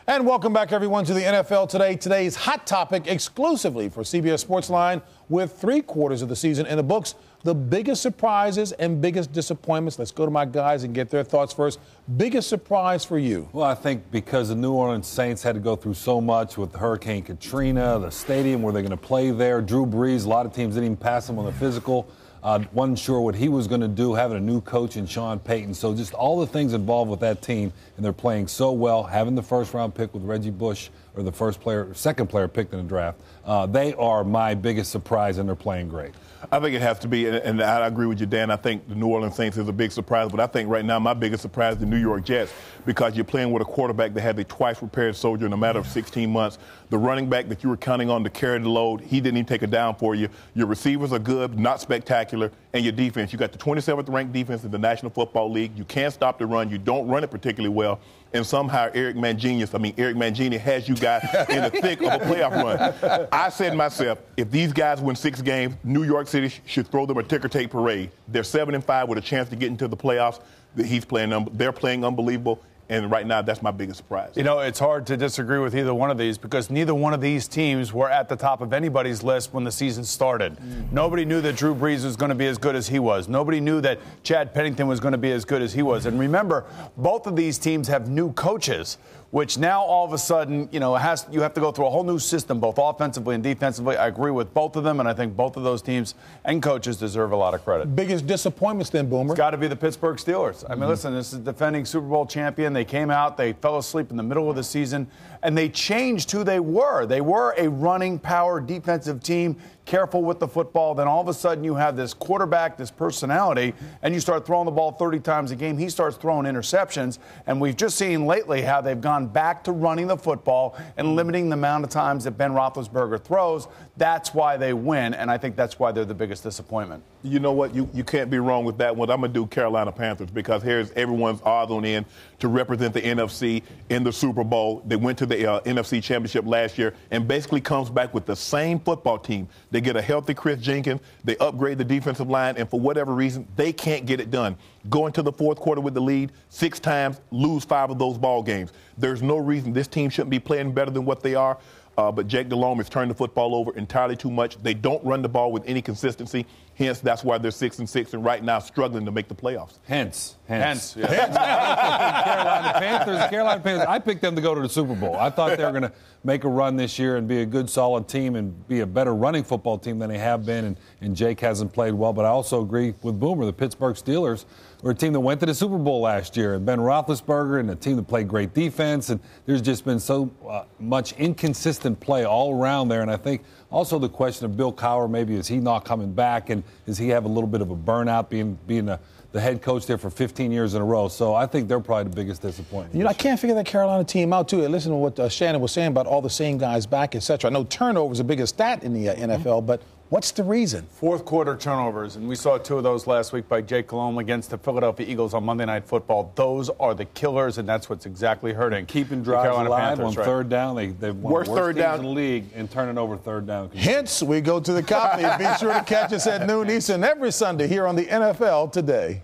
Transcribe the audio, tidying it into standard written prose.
And welcome back, everyone, to the NFL Today. Today's hot topic exclusively for CBS Sportsline. With 3/4 of the season in the books, the biggest surprises and biggest disappointments. Let's go to my guys and get their thoughts first. Biggest surprise for you? Well, I think because the New Orleans Saints had to go through so much with Hurricane Katrina, the stadium where they're going to play there, Drew Brees, a lot of teams didn't even pass him on the physical. Wasn't sure what he was going to do, having a new coach in Sean Payton. So just all the things involved with that team, and they're playing so well, having the first-round pick with Reggie Bush, or the second player picked in the draft. They are my biggest surprise, and they're playing great. I think it has to be, and I agree with you, Dan. I think the New Orleans Saints is a big surprise, but I think right now my biggest surprise is the New York Jets, because you're playing with a quarterback that had a twice-repaired soldier in a matter of 16 months. The running back that you were counting on to carry the load, he didn't even take it down for you. Your receivers are good, not spectacular, and your defense. You got the 27th ranked defense in the National Football League. You can't stop the run. You don't run it particularly well. And somehow Eric Mangini has you guys in the thick of a playoff run. I said to myself, if these guys win 6 games, New York City should throw them a ticker tape parade. They're 7-5 with a chance to get into the playoffs. They're playing unbelievable. And right now, that's my biggest surprise. You know, it's hard to disagree with either one of these, because neither one of these teams were at the top of anybody's list when the season started. Nobody knew that Drew Brees was going to be as good as he was. Nobody knew that Chad Pennington was going to be as good as he was. And remember, both of these teams have new coaches, which now all of a sudden, you know, you have to go through a whole new system, both offensively and defensively. I agree with both of them, and I think both of those teams and coaches deserve a lot of credit. Biggest disappointments then, Boomer? It's got to be the Pittsburgh Steelers. I mean, listen, this is defending Super Bowl champion. They came out, they fell asleep in the middle of the season, and they changed who they were. They were a running, power, defensive team, careful with the football. Then all of a sudden you have this quarterback, this personality, and you start throwing the ball 30 times a game. He starts throwing interceptions, and we've just seen lately how they've gone back to running the football and limiting the amount of times that Ben Roethlisberger throws. That's why they win, and I think that's why they're the biggest disappointment. You know what? You can't be wrong with that one. I'm going to do Carolina Panthers, because here's everyone's odds on end to represent the NFC in the Super Bowl. They went to the NFC Championship last year and basically comes back with the same football team. They get a healthy Chris Jenkins. They upgrade the defensive line, and for whatever reason, they can't get it done. Go into the fourth quarter with the lead 6 times, lose 5 of those ball games. There's no reason this team shouldn't be playing better than what they are. But Jake Delhomme has turned the football over entirely too much. They don't run the ball with any consistency. Hence, that's why they're 6-6 and right now struggling to make the playoffs. Hence. Yeah. Carolina Panthers, I picked them to go to the Super Bowl. I thought they were going to make a run this year and be a good, solid team and be a better running football team than they have been, and Jake hasn't played well. But I also agree with Boomer. The Pittsburgh Steelers were a team that went to the Super Bowl last year, and Ben Roethlisberger, and a team that played great defense, and there's just been so much inconsistent play all around there. And I think also the question of Bill Cowher, maybe is he not coming back, and does he have a little bit of a burnout being the head coach there for 15 years in a row? So I think they're probably the biggest disappointment. You know, I can't figure that Carolina team out, too. Listen to what Shannon was saying about all the same guys back, et cetera. I know turnover is the biggest stat in the NFL, but what's the reason? Fourth quarter turnovers, and we saw 2 of those last week by Jake Delhomme against the Philadelphia Eagles on Monday Night Football. Those are the killers, and that's what's exactly hurting. Keeping drives alive Panthers, on third down. They've won Worst third teams down in the league in turning over third down. Hence, we go to the copy. Be sure to catch us at noon Eastern every Sunday here on the NFL Today.